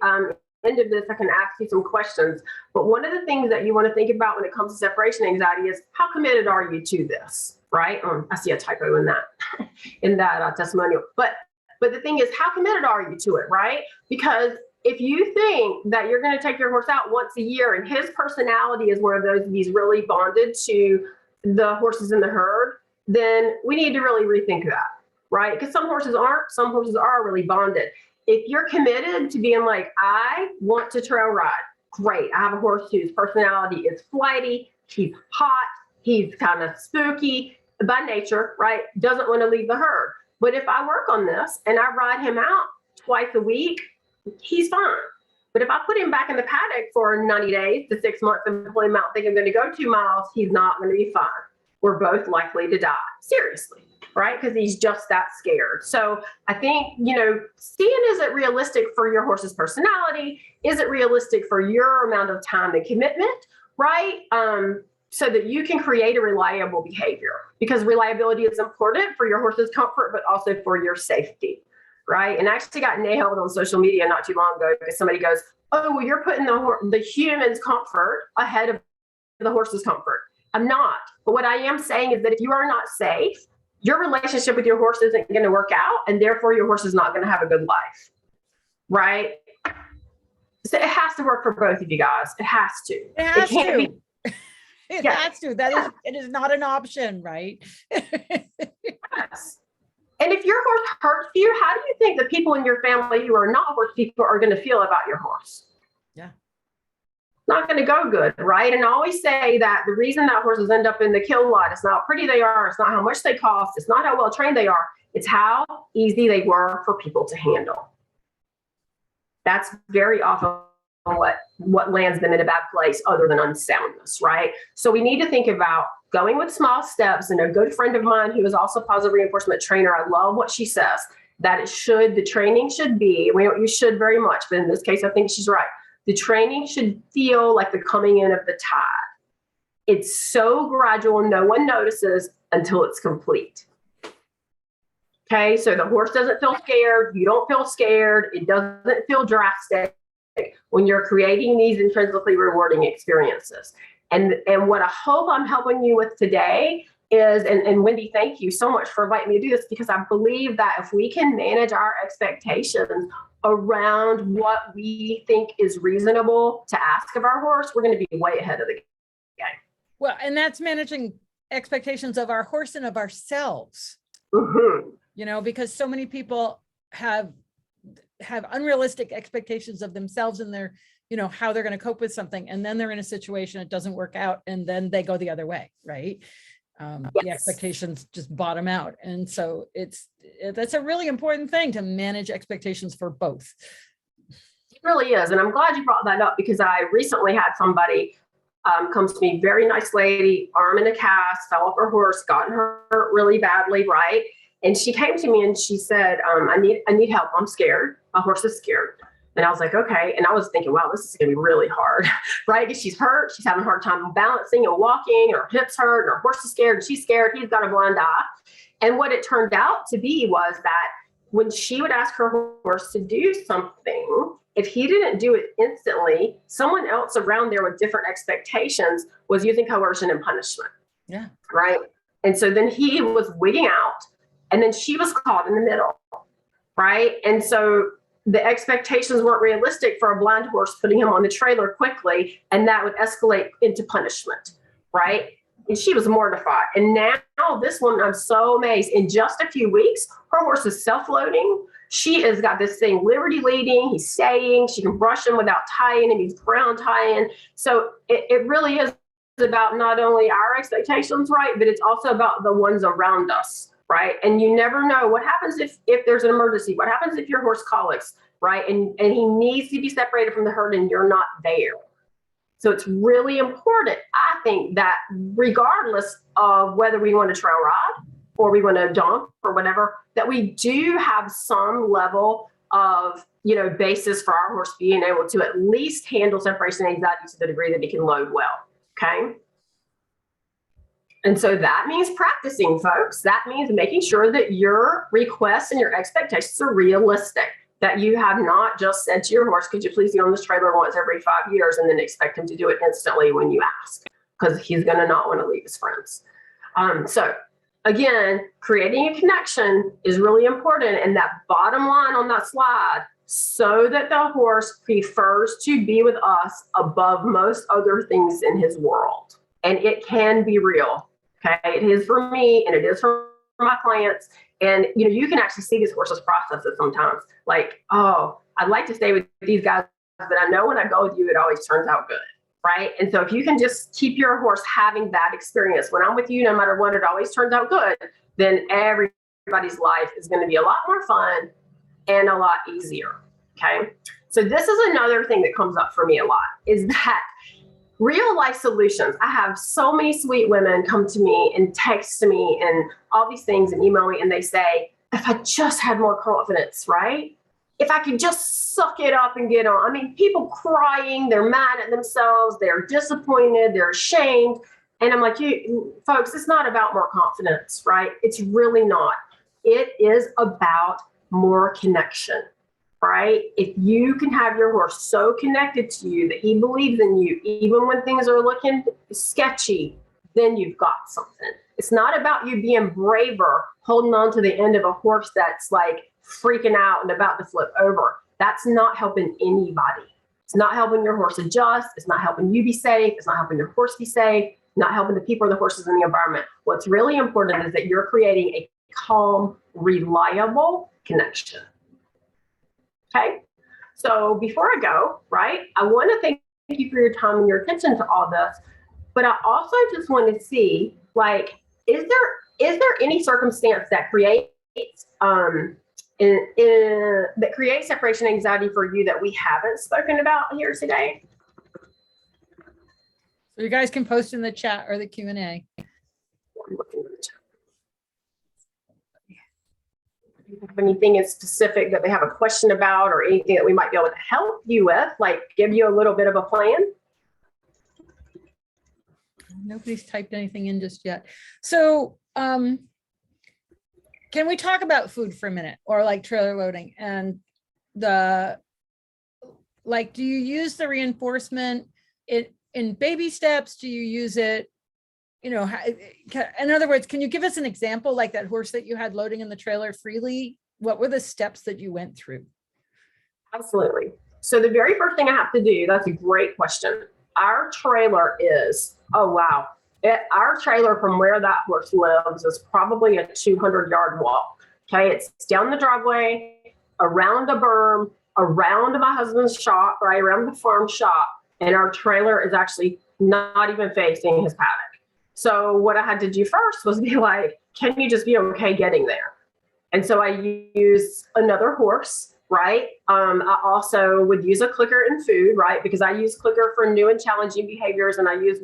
end of this, I can ask you some questions. But one of the things that you want to think about when it comes to separation anxiety is, how committed are you to this, right? I see a typo in that testimonial. But the thing is, how committed are you to it, right? Because if you think that you're going to take your horse out once a year and his personality is one of those, he's really bonded to the horses in the herd, then we need to really rethink that, right? Because some horses aren't, some horses are really bonded. If you're committed to being like, I want to trail ride, great. I have a horse whose personality is flighty, he's hot, he's kind of spooky by nature, right? Doesn't want to leave the herd. But if I work on this and I ride him out twice a week, he's fine. But if I put him back in the paddock for 90 days to 6 months and pull him out thinking I'm going to go 2 miles, he's not going to be fine. We're both likely to die, seriously, right? Because he's just that scared. So I think, seeing, is it realistic for your horse's personality? Is it realistic for your amount of time and commitment, right? So that you can create a reliable behavior, because reliability is important for your horse's comfort, but also for your safety, right? And I actually got nailed on social media not too long ago because somebody goes, oh, well, you're putting the human's comfort ahead of the horse's comfort. I'm not. But what I am saying is that if you are not safe, your relationship with your horse isn't going to work out, and therefore your horse is not going to have a good life, right? So it has to work for both of you guys. It has to. It has can't to. be. It Yeah. has to. It is not an option, right? Yes. And if your horse hurts you, how do you think the people in your family who are not horse people are going to feel about your horse? Yeah. Not going to go good, right? And I always say that the reason that horses end up in the kill lot, it's not how pretty they are, it's not how much they cost, it's not how well trained they are, it's how easy they were for people to handle. That's very often what lands them in a bad place, other than unsoundness, right? So we need to think about going with small steps. And a good friend of mine who is also a positive reinforcement trainer, I love what she says, that the training should be, we don't use should very much, but in this case, I think she's right. The training should feel like the coming in of the tide. It's so gradual, no one notices until it's complete. Okay, so the horse doesn't feel scared, you don't feel scared, it doesn't feel drastic when you're creating these intrinsically rewarding experiences. And what I hope I'm helping you with today is, and Wendy, thank you so much for inviting me to do this, because I believe that if we can manage our expectations around what we think is reasonable to ask of our horse, we're going to be way ahead of the game. Well, and that's managing expectations of our horse and of ourselves. Mm-hmm. Because so many people have unrealistic expectations of themselves and their, how they're going to cope with something. And then they're in a situation, it doesn't work out, and then they go the other way, right? The expectations just bottom out. And so that's a really important thing, to manage expectations for both. It really is. And I'm glad you brought that up, because I recently had somebody comes to me, very nice lady, arm in a cast, fell off her horse, gotten hurt really badly, right? And she came to me and she said, I need help. I'm scared. My horse is scared. And I was like, okay. And I was thinking, wow, this is going to be really hard, right? Because she's hurt. She's having a hard time balancing and walking, and her hips hurt, and her horse is scared, and she's scared. He's got a blind eye. And what it turned out to be was that when she would ask her horse to do something, if he didn't do it instantly, someone else around there with different expectations was using coercion and punishment. Yeah. Right. And so then he was wigging out, and then she was caught in the middle. Right. And so the expectations weren't realistic for a blind horse, putting him on the trailer quickly, and that would escalate into punishment. Right. And she was mortified. And now this woman, I'm so amazed, in just a few weeks, her horse is self-loading. She has got this thing liberty leading. He's staying. She can brush him without tying him. He's ground tying. So it really is about not only our expectations, right, but it's also about the ones around us, right? And you never know what happens if there's an emergency. What happens if your horse colics, right? And he needs to be separated from the herd and you're not there. So it's really important, I think, that regardless of whether we want to trail ride or we want to dump or whatever, that we do have some level of, basis for our horse being able to at least handle separation anxiety to the degree that he can load well. Okay. And so that means practicing, folks. That means making sure that your requests and your expectations are realistic, that you have not just said to your horse, could you please get on this trailer once every 5 years, and then expect him to do it instantly when you ask, because he's going to not want to leave his friends. So again, creating a connection is really important. And that bottom line on that slide, so that the horse prefers to be with us above most other things in his world. And it can be real. Okay. It is for me, and it is for my clients. And, you can actually see these horses process it sometimes. Like, oh, I'd like to stay with these guys, but I know when I go with you, it always turns out good. Right. And so if you can just keep your horse having that experience, when I'm with you, no matter what, it always turns out good, then everybody's life is going to be a lot more fun and a lot easier. Okay. So this is another thing that comes up for me a lot, is that real life solutions. I have so many sweet women come to me and text me and all these things and email me, and they say, if I just had more confidence, right? If I could just suck it up and get on. I mean, people crying, they're mad at themselves, they're disappointed, they're ashamed. And I'm like, you folks, it's not about more confidence, right? It's really not. It is about more connection, right? If you can have your horse so connected to you that he believes in you, even when things are looking sketchy, then you've got something. It's not about you being braver, holding on to the end of a horse that's like freaking out and about to flip over. That's not helping anybody. It's not helping your horse adjust. It's not helping you be safe. It's not helping your horse be safe, not helping the people or the horses in the environment. What's really important is that you're creating a calm, reliable connection. Okay. So before I go, right, I want to thank you for your time and your attention to all this, but I also just want to see, like, is there any circumstance that creates that creates separation anxiety for you that we haven't spoken about here today? So you guys can post in the chat or the Q&A. I'm looking at the chat. Do you have anything in specific that they have a question about, or anything that we might be able to help you with, like give you a little bit of a plan? Nobody's typed anything in just yet. So can we talk about food for a minute, or like trailer loading and do you use the reinforcement in baby steps? Do you use it, in other words, can you give us an example, like that horse that you had loading in the trailer freely? What were the steps that you went through? Absolutely. So the very first thing I have to do, that's a great question. Our trailer is, our trailer from where that horse lives is probably a 200-yard walk. Okay. It's down the driveway, around a berm, around my husband's shop, right around the farm shop. And our trailer is actually not even facing his paddock. So what I had to do first was be like, can you just be okay getting there? And so I used another horse, right? I also would use a clicker in food, right? Because I use clicker for new and challenging behaviors, and I use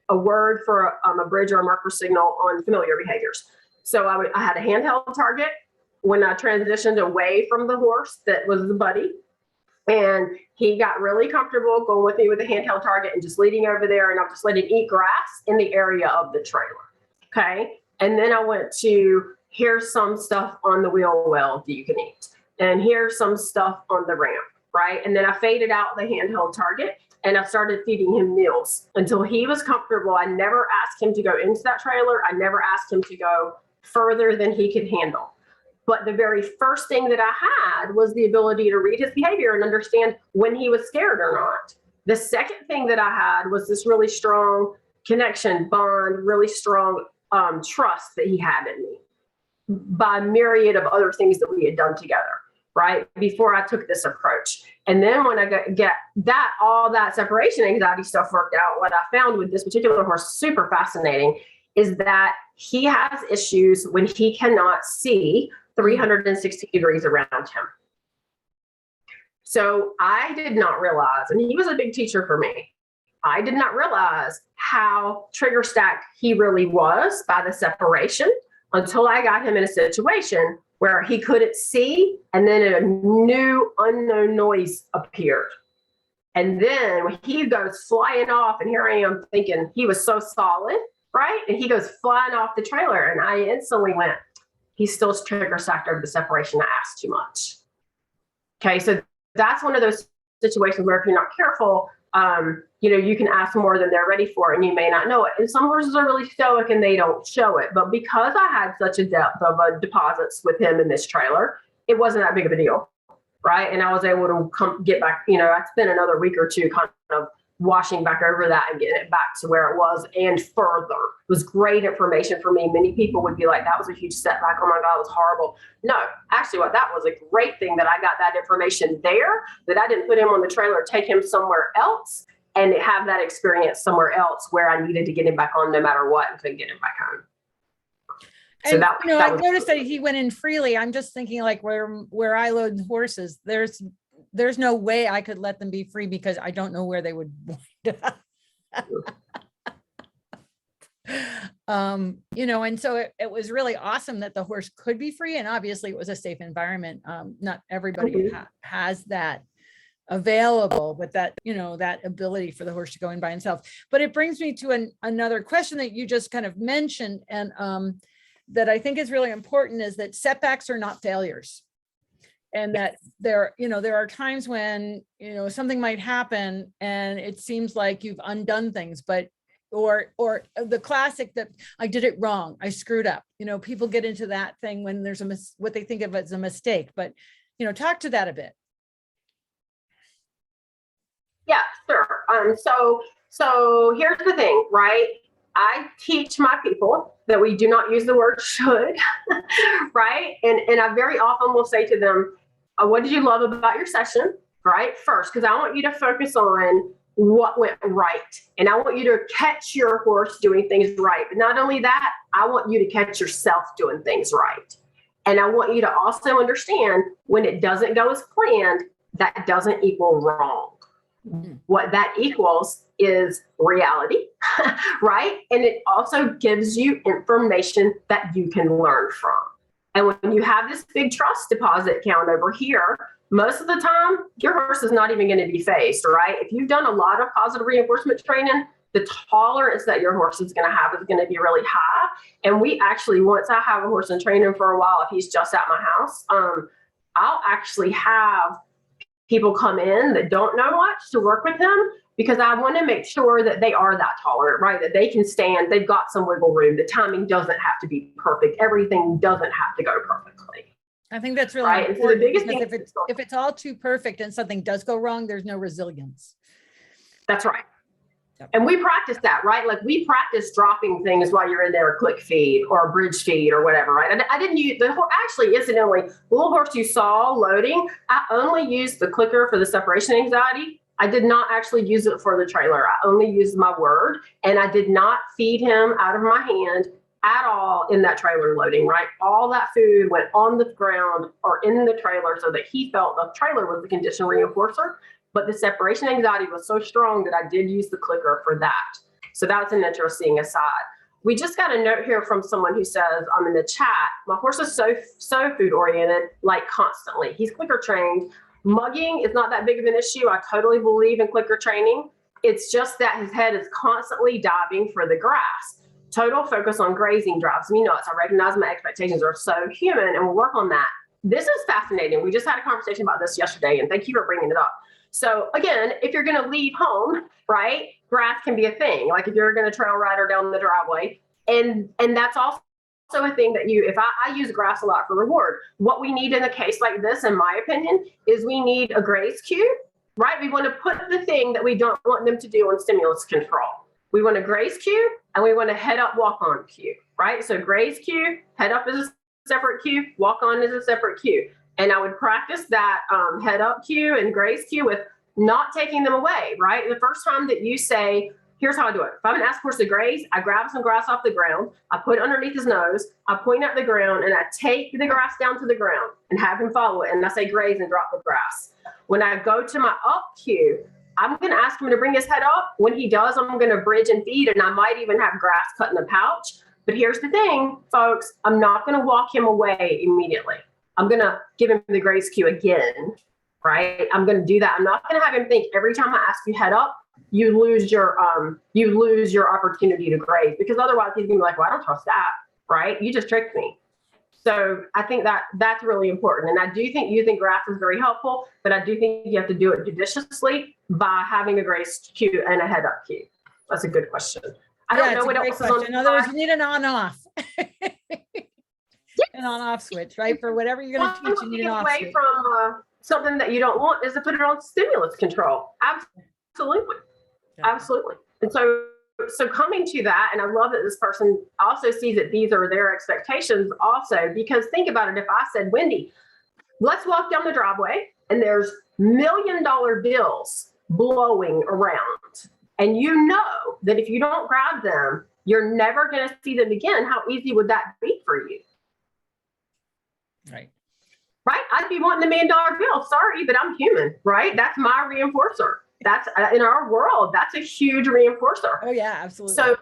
a word for a bridge or a marker signal on familiar behaviors. So I had a handheld target when I transitioned away from the horse that was the buddy. And he got really comfortable going with me with the handheld target and just leading over there, and I'm just letting him eat grass in the area of the trailer. Okay. And then I went to, here's some stuff on the wheel well that you can eat. And here's some stuff on the ramp, right? And then I faded out the handheld target and I started feeding him meals until he was comfortable. I never asked him to go into that trailer. I never asked him to go further than he could handle. But the very first thing that I had was the ability to read his behavior and understand when he was scared or not. The second thing that I had was this really strong connection, bond, really strong trust that he had in me by a myriad of other things that we had done together, right? Before I took this approach. And then when I get that, all that separation anxiety stuff worked out, what I found with this particular horse, super fascinating, is that he has issues when he cannot see 360 degrees around him. So I did not realize, and he was a big teacher for me, I did not realize how trigger stacked he really was by the separation until I got him in a situation where he couldn't see, and then a new unknown noise appeared. And then when he goes flying off, and here I am thinking he was so solid, right? And he goes flying off the trailer, and I instantly went, he's still trigger stacked over the separation. I asked too much. Okay, so that's one of those situations where if you're not careful, you can ask more than they're ready for, and you may not know it. And some horses are really stoic and they don't show it. But because I had such a depth of deposits with him in this trailer, it wasn't that big of a deal, right? And I was able to get back. I spent another week or two kind of washing back over that and getting it back to where it was and further. It was great information for me. Many people would be like, that was a huge setback. Oh my God, it was horrible. No, actually that was a great thing that I got that information there, that I didn't put him on the trailer, take him somewhere else and have that experience somewhere else where I needed to get him back on no matter what and couldn't get him back home. And I noticed that he went in freely. I'm just thinking like where I load horses, there's there's no way I could let them be free because I don't know where they would wind up. And so it was really awesome that the horse could be free, and obviously it was a safe environment. Not everybody has that available, but that ability for the horse to go in by himself. But it brings me to another question that you just kind of mentioned, and that I think is really important, is that setbacks are not failures. And that there are times when, something might happen and it seems like you've undone things, but or the classic that I did it wrong, I screwed up. People get into that thing when there's what they think of as a mistake. But talk to that a bit. Yeah, sure. So here's the thing, right? I teach my people that we do not use the word should, right? And I very often will say to them, what did you love about your session, right? First, because I want you to focus on what went right. And I want you to catch your horse doing things right. But not only that, I want you to catch yourself doing things right. And I want you to also understand when it doesn't go as planned, that doesn't equal wrong. What that equals is reality, right? And it also gives you information that you can learn from. And when you have this big trust deposit count over here, most of the time, your horse is not even going to be phased, right? If you've done a lot of positive reinforcement training, the tolerance that your horse is going to have is going to be really high. And we actually, once I have a horse in training for a while, if he's just at my house, I'll actually have people come in that don't know much to work with him, because I want to make sure that they are that tolerant, right? That they can stand, they've got some wiggle room. The timing doesn't have to be perfect. Everything doesn't have to go perfectly. I think that's really right. important, so the biggest because thing if it's all too perfect and something does go wrong, there's no resilience. That's right. Yep. And we practice that, right? Like we practice dropping things while you're in there, a click feed or a bridge feed or whatever, right? And I didn't use actually, incidentally, the little horse you saw loading, I only used the clicker for the separation anxiety. I did not actually use it for the trailer. I only used my word, and I did not feed him out of my hand at all in that trailer loading, right? All that food went on the ground or in the trailer so that he felt the trailer was the condition reinforcer. But the separation anxiety was so strong that I did use the clicker for that. So that's an interesting aside. We just got a note here from someone who says, I'm in the chat, my horse is so food oriented, like constantly. He's clicker trained. Mugging is not that big of an issue. I totally believe in clicker training. It's just that his head is constantly diving for the grass. Total focus on grazing drives me nuts. I recognize my expectations are so human, and we'll work on that. This is fascinating. We just had a conversation about this yesterday, and thank you for bringing it up. So again, if you're going to leave home, right, grass can be a thing. Like if you're going to trail ride her down the driveway, and that's also a thing that if I use grass a lot for reward. What we need in a case like this, in my opinion, is we need a graze cue, right? We want to put the thing that we don't want them to do on stimulus control. We want a graze cue, and we want a head up walk on cue, right? So graze cue, head up is a separate cue, walk on is a separate cue. And I would practice that head up cue and graze cue with not taking them away, right? The first time that you say, here's how I do it. If I'm going to ask a horse to graze, I grab some grass off the ground, I put it underneath his nose, I point at the ground, and I take the grass down to the ground and have him follow it. And I say graze and drop the grass. When I go to my up cue, I'm going to ask him to bring his head up. When he does, I'm going to bridge and feed, and I might even have grass cut in the pouch. But here's the thing, folks, I'm not going to walk him away immediately. I'm going to give him the graze cue again, right? I'm going to do that. I'm not going to have him think every time I ask you head up, you lose your opportunity to graze, because otherwise he's going to be like, well, I don't trust that, right? You just tricked me. So I think that's really important. And I do think using grass is very helpful, but I do think you have to do it judiciously by having a graze cue and a head up cue. That's a good question. I don't know what else is on. In other words, you need an on-off. An on-off switch, right? For whatever you're going to teach, you need an off away switch. From something that you don't want is to put it on stimulus control. Absolutely. Yeah. Absolutely. And so coming to that, and I love that this person also sees that these are their expectations also, because think about it. If I said, Wendy, let's walk down the driveway and there's $1 million bills blowing around, and you know that if you don't grab them, you're never going to see them again. How easy would that be for you? Right. right? I'd be wanting the $1 million bill. Sorry, but I'm human, right? That's my reinforcer. That's in our world, that's a huge reinforcer. Oh yeah, absolutely. So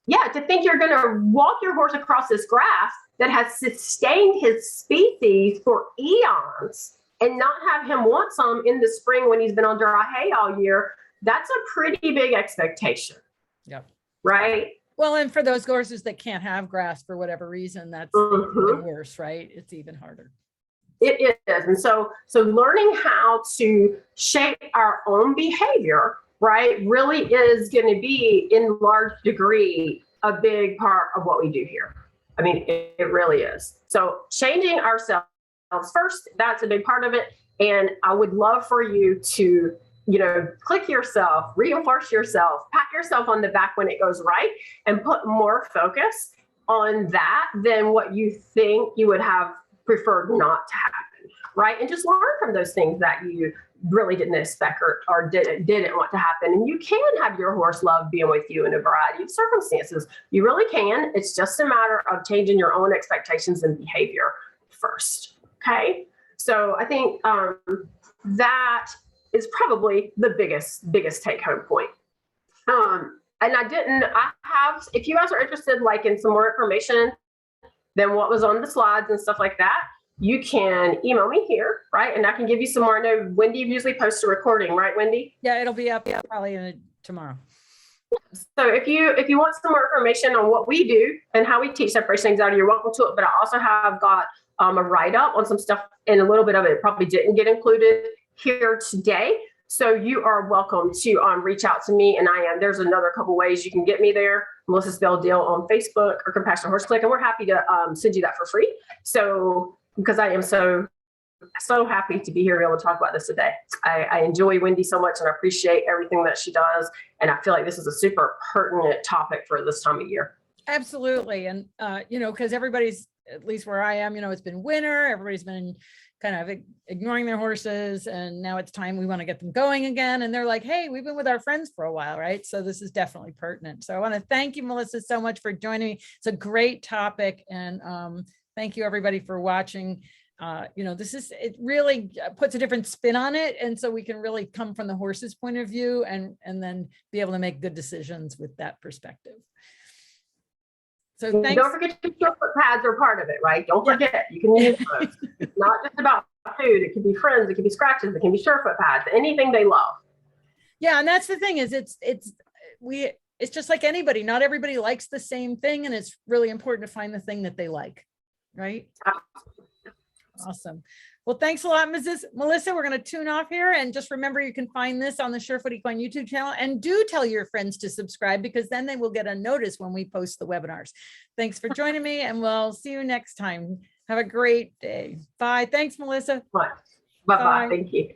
yeah, to think you're going to walk your horse across this grass that has sustained his species for eons and not have him want some in the spring when he's been on dry hay all year, that's a pretty big expectation. Yep. Right? Well, and for those horses that can't have grass for whatever reason, that's even worse, right? It's even harder. It is. And so learning how to shape our own behavior, right, really is going to be in large degree a big part of what we do here. I mean, it really is. So changing ourselves first, that's a big part of it. And I would love for you to, click yourself, reinforce yourself, pat yourself on the back when it goes right, and put more focus on that than what you think you would have preferred not to happen, right? And just learn from those things that you really didn't expect or didn't want to happen. And you can have your horse love being with you in a variety of circumstances. You really can. It's just a matter of changing your own expectations and behavior first. Okay. So I think that is probably the biggest take home point. And I have, if you guys are interested, like in some more information than what was on the slides and stuff like that, you can email me here, right? And I can give you some more. I know Wendy usually posts a recording, right, Wendy? Yeah, it'll be up probably tomorrow. So if you want some more information on what we do and how we teach separation anxiety, you're welcome to it. But I also have got a write-up on some stuff, and a little bit of it probably didn't get included here today. So you are welcome to reach out to me, and there's another couple ways you can get me there. Melissa Spell Deal on Facebook or Compassionate Horse Click, and we're happy to send you that for free. So because I am so happy to be here to be able to talk about this today. I enjoy Wendy so much, and I appreciate everything that she does. And I feel like this is a super pertinent topic for this time of year. Absolutely. And, because everybody's, at least where I am, it's been winter, everybody's been kind of ignoring their horses, and now it's time we want to get them going again. And they're like, hey, we've been with our friends for a while, right? So this is definitely pertinent. So I want to thank you, Melissa, so much for joining me. It's a great topic. And thank you everybody for watching. It really puts a different spin on it. And so we can really come from the horse's point of view and then be able to make good decisions with that perspective. So thanks. Don't forget your foot pads are part of it, right? Don't forget, you can use those. It's not just about food. It can be friends, it can be scratches, it can be surefoot pads, anything they love. Yeah, and that's the thing is it's just like anybody. Not everybody likes the same thing, and it's really important to find the thing that they like, right? Awesome. Well, thanks a lot, Mrs. Melissa. We're going to tune off here, and just remember you can find this on the Surefoot Equine YouTube channel, and do tell your friends to subscribe, because then they will get a notice when we post the webinars. Thanks for joining me, and we'll see you next time. Have a great day. Bye. Thanks, Melissa. Bye. Bye. Thank you.